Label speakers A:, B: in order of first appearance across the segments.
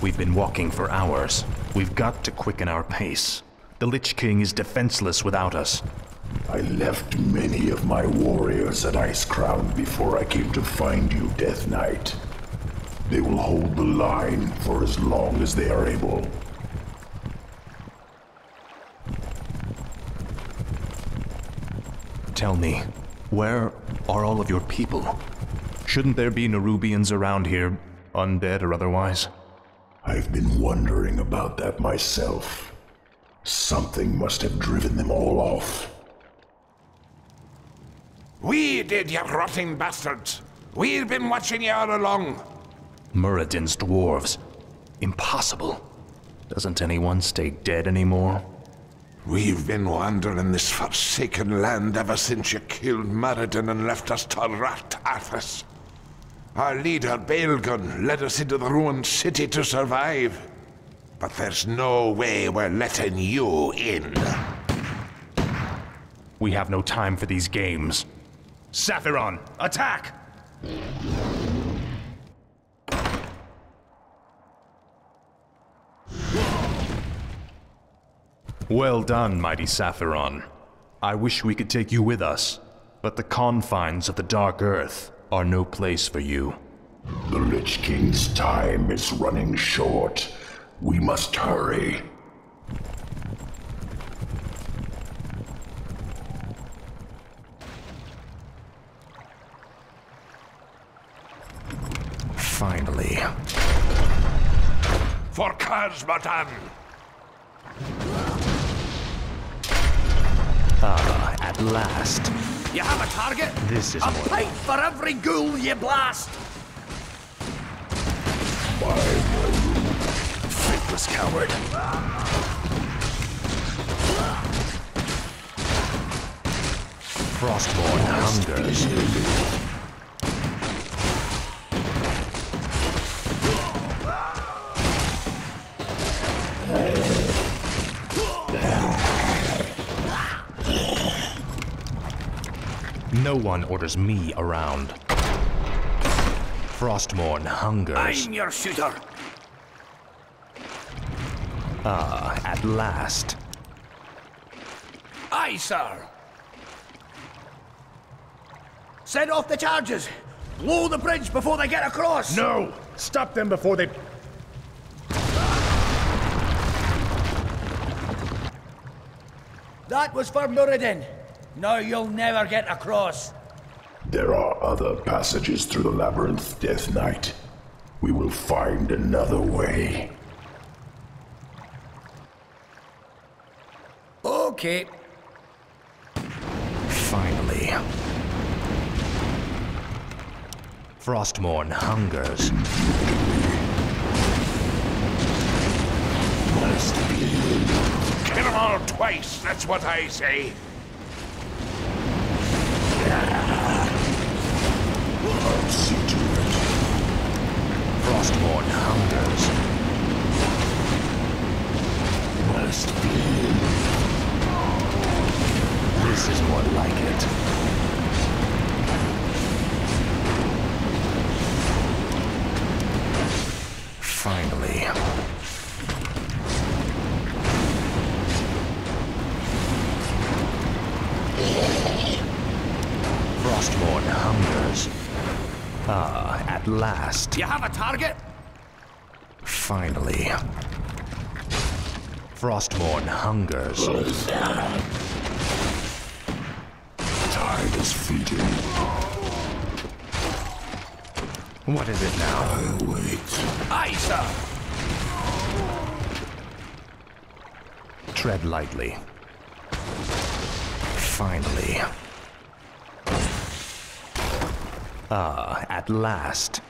A: We've been walking for hours. We've got to quicken our pace. The Lich King is defenseless without us.
B: I left many of my warriors at Icecrown before I came to find you, Death Knight. They will hold the line for as long as they are able.
A: Tell me, where are all of your people? Shouldn't there be Nerubians around here, undead or otherwise?
B: I've been wondering about that myself. Something must have driven them all off.
C: We did, you rotting bastards! We've been watching you all along!
A: Muradin's dwarves. Impossible. Doesn't anyone stay dead anymore?
C: We've been wandering this forsaken land ever since you killed Muradin and left us to rot at us. Our leader, Baelgun, led us into the ruined city to survive. But there's no way we're letting you in.
A: We have no time for these games. Saphiron, attack! Well done, mighty Saphiron. I wish we could take you with us, but the confines of the Dark Earth are no place for you.
B: The Lich King's time is running short. We must hurry.
A: Finally.
C: For Kazmatan!
A: Ah, at last.
D: You have a target?
A: This is
D: a
A: more...
D: pipe for every ghoul you blast!
A: Faithless coward. Frostborn hungers. No one orders me around. Frostborn hungers.
D: I'm your shooter.
A: Ah, at last.
D: Aye, sir. Set off the charges. Blow the bridge before they get across.
E: No! Stop them before they...
D: That was for Muradin. Now you'll never get across.
B: There are other passages through the labyrinth, Death Knight. We will find another way.
D: Okay.
A: Finally. Frostborn hungers.
C: Kill them all twice, that's what I say.
B: I'll see to it.
A: Frostborn hungers.
B: Must be.
A: This is more like it. Finally. Frostborn hungers. Ah, at last.
D: You have a target?
A: Finally. Frostborn hungers.
B: Tide is fleeting.
A: What is it now?
B: I'll wait.
D: Aye, sir.
A: Tread lightly. Finally. Ah, at last.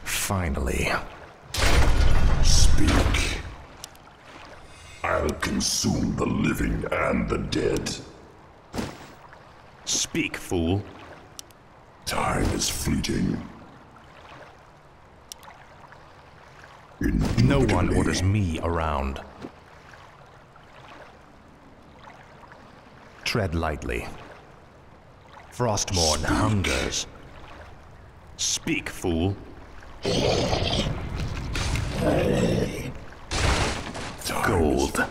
A: Finally.
B: Speak. I'll consume the living and the dead.
A: Speak, fool.
B: Time is fleeting.
A: No one
B: Indubitably.
A: orders me around. Tread lightly. Frostborn hungers. Speak, fool. Gold.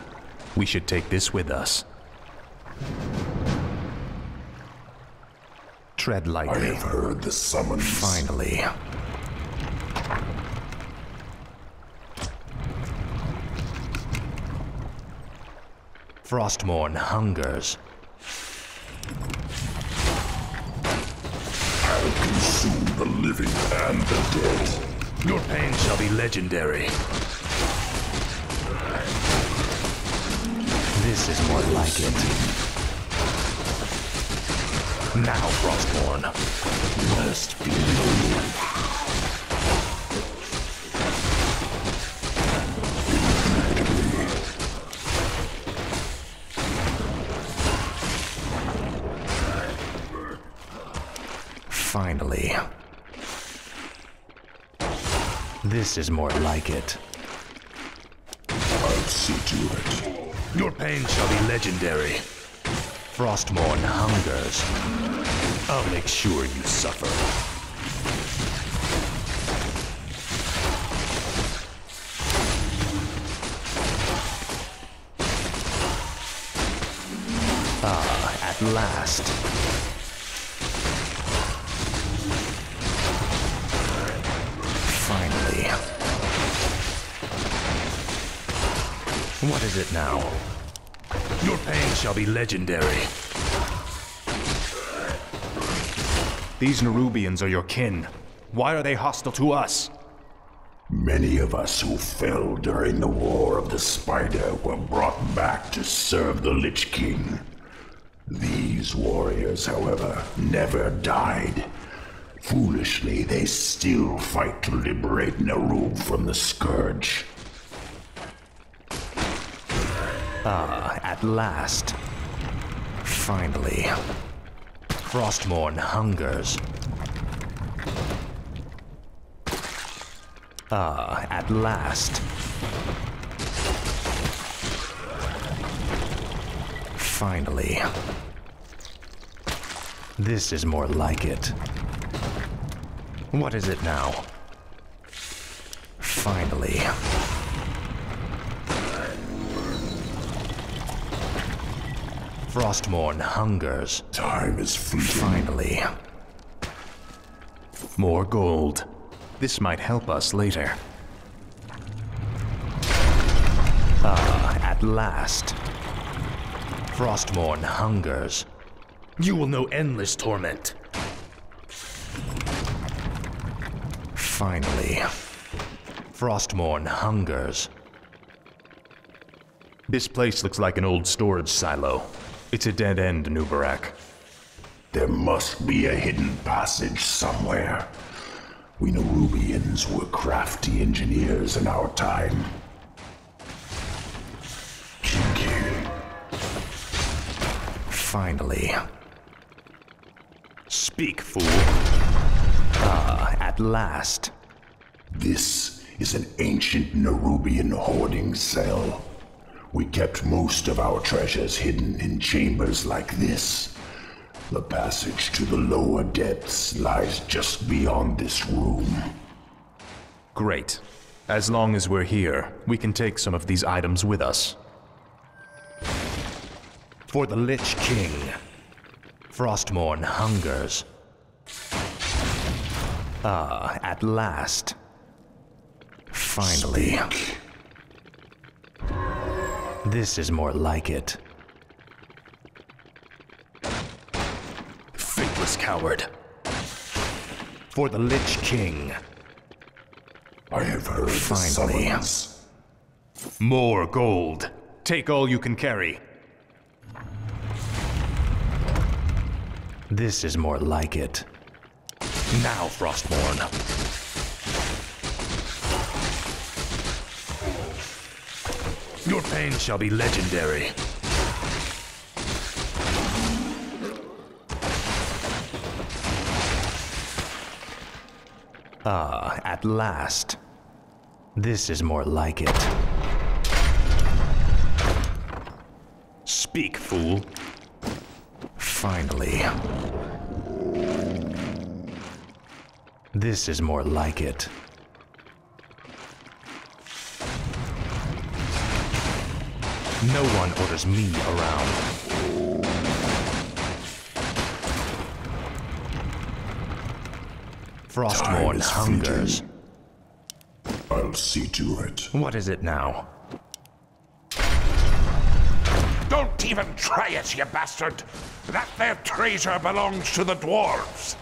A: We should take this with us. Tread
B: I
A: lightly.
B: have heard the summons.
A: Finally. Frostmourne hungers.
B: I'll consume the living and the dead.
A: Your pain shall be legendary. This is more like it. Now, Frostmourne.
B: Must be known.
A: Finally. This is more like it.
B: I'll see to it.
A: Your pain shall be legendary. Frostmourne hungers. I'll make sure you suffer. Ah, at last. Finally. What is it now? Your pain shall be legendary. These Nerubians are your kin. Why are they hostile to us?
B: Many of us who fell during the War of the Spider were brought back to serve the Lich King. These warriors, however, never died. Foolishly, they still fight to liberate Nerub from the Scourge.
A: Ah, at last. Finally. Frostmourne hungers. Ah, at last. Finally. This is more like it. What is it now? Finally. Frostmourne hungers.
B: Time is fleeting.
A: Finally. More gold. This might help us later. Ah, at last. Frostmourne hungers. You will know endless torment. Finally. Frostmourne hungers. This place looks like an old storage silo. It's a dead end, Nubarak.
B: There must be a hidden passage somewhere. We Nerubians were crafty engineers in our time.
A: Finally. Speak, fool. Ah, at last.
B: This is an ancient Nerubian hoarding cell. We kept most of our treasures hidden in chambers like this. The passage to the lower depths lies just beyond this room.
A: Great. As long as we're here, we can take some of these items with us. For the Lich King. Frostmourne hungers. Ah, at last. Finally.
B: Speak.
A: This is more like it. Faithless coward. For the Lich King.
B: I have heard the
A: Finally.
B: summons.
A: More gold. Take all you can carry. This is more like it. Now, Frostmourne. Your pain shall be legendary. Ah, at last. This is more like it. Speak, fool. Finally. This is more like it. No one orders me around. Frostmourne hungers.
B: I'll see to it.
A: What is it now?
C: Don't even try it, you bastard! That there treasure belongs to the dwarves!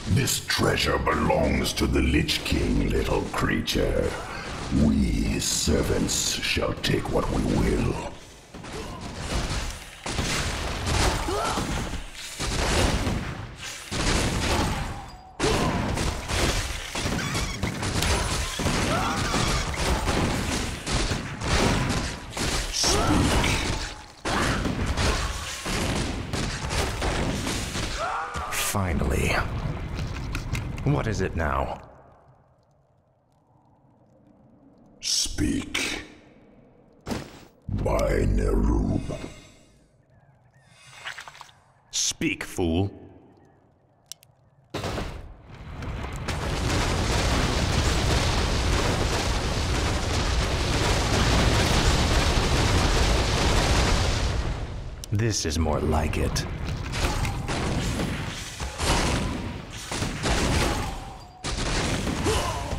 B: This treasure belongs to the Lich King, little creature. We, his servants, shall take what we will.
A: Finally. What is it now?
B: Speak. By Nerub.
A: Speak, fool. This is more like it.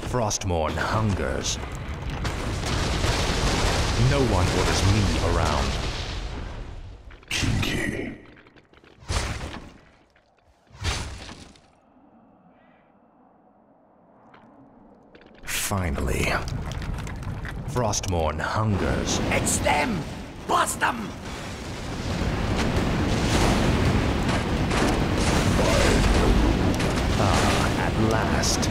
A: Frostmourne hungers. No one orders me around.
B: Kinky.
A: Finally. Frostmourne hungers.
D: It's them! Blast them!
A: At last.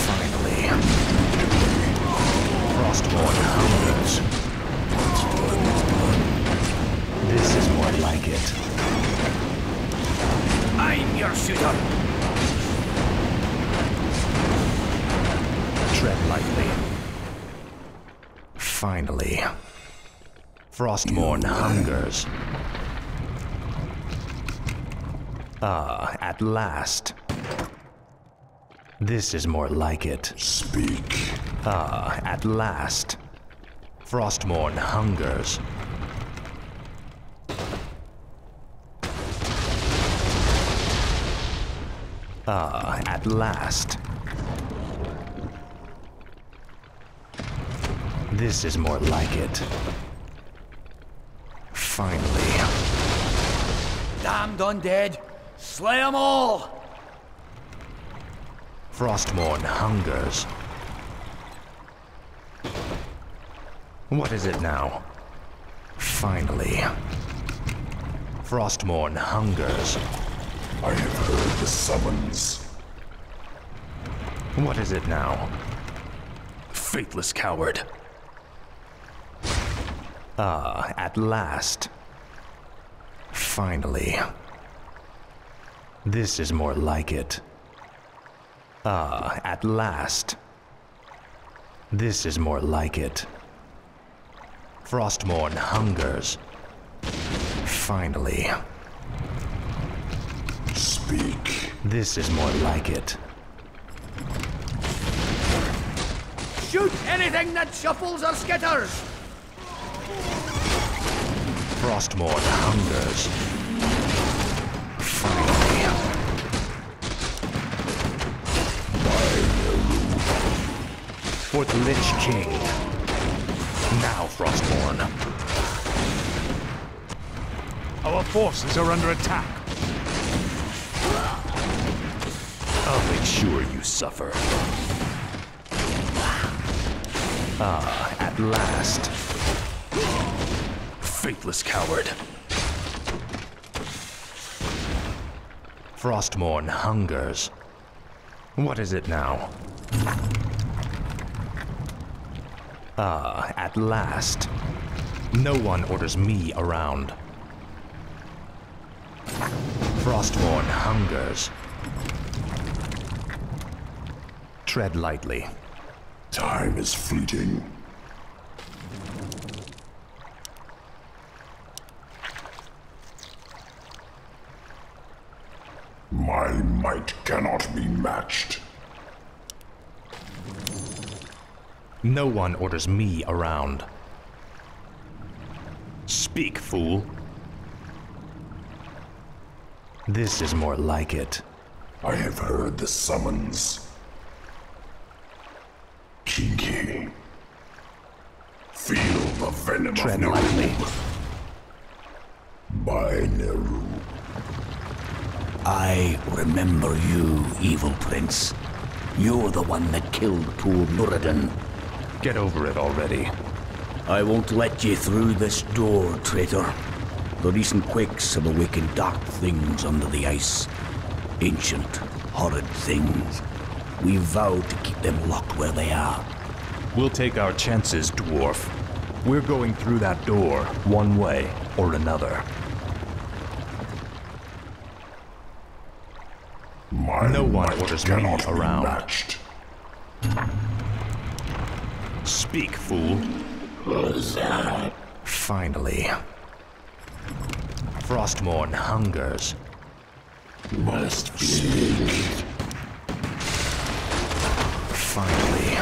A: Finally. Frostmourne hungers. This is more like it.
D: I'm your shooter!
A: Tread lightly. Finally. Frostmourne hungers. At last. This is more like it.
B: Speak.
A: At last. Frostmourne hungers. At last. This is more like it. Finally.
D: Damned undead! Slay them all!
A: Frostmourne hungers. What is it now? Finally. Frostmourne hungers.
B: I have heard the summons.
A: What is it now? Faithless coward. At last. Finally. This is more like it. At last. This is more like it. Frostmourne hungers. Finally.
B: Speak.
A: This is more like it.
D: Shoot anything that shuffles or skitters!
A: Frostmourne hungers. Finally. For the Lich King. Now, Frostmourne.
E: Our forces are under attack.
A: I'll make sure you suffer. At last. Faithless coward. Frostmourne hungers. What is it now? At last. No one orders me around. Frostmourne hungers. Tread lightly.
B: Time is fleeting. cannot be matched.
A: No one orders me around. Speak, fool. This is more like it.
B: I have heard the summons. Kinky. Feel the venom
A: Tread
B: of
A: lightly.
B: Neru. By Neru.
D: I remember you, evil prince. You're the one that killed poor Nuradin.
A: Get over it already.
D: I won't let you through this door, traitor. The recent quakes have awakened dark things under the ice. Ancient, horrid things. We vowed to keep them locked where they are.
A: We'll take our chances, dwarf. We're going through that door, one way or another. No one orders me around.
B: Matched.
A: Speak, fool. Finally. Frostmourne hungers.
B: Must speak.
A: Finally.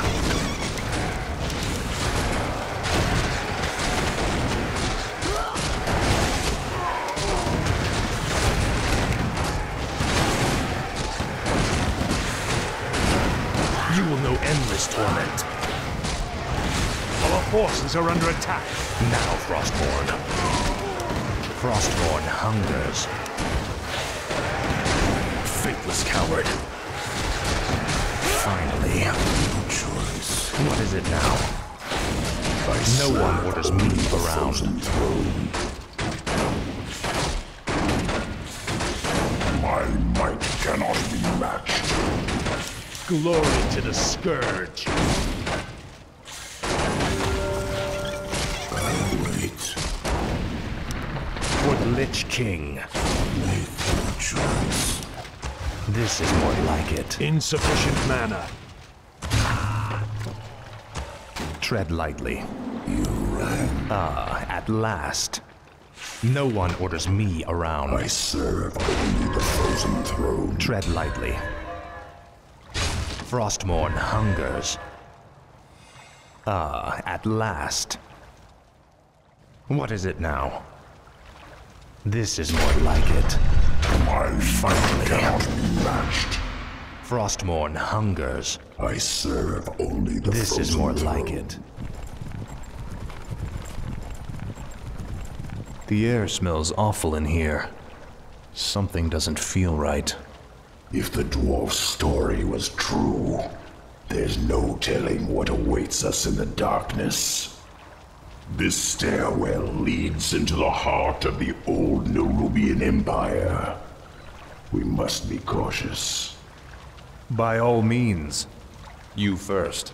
A: You will know endless torment.
E: Our forces are under attack.
A: Now, Frostmourne. Frostmourne hungers. Faithless coward. Finally.
B: Choice.
A: What is it now? No one orders me around.
B: My might cannot be matched.
E: Glory to the Scourge.
B: Wait.
A: For the Lich King.
B: Make the choice.
A: This is more like it.
E: Insufficient mana.
A: Tread lightly.
B: You ran.
A: Ah, at last. No one orders me around.
B: I serve only the frozen throne.
A: Tread lightly. Frostmourne hungers. Ah, at last. What is it now? This is more like it.
B: My might cannot be matched.
A: Frostmourne hungers.
B: I serve only the
A: This
B: frozen
A: is more
B: throne.
A: like it. The air smells awful in here. Something doesn't feel right.
B: If the dwarf's story was true, there's no telling what awaits us in the darkness. This stairwell leads into the heart of the old Nerubian Empire. We must be cautious.
A: By all means. You first.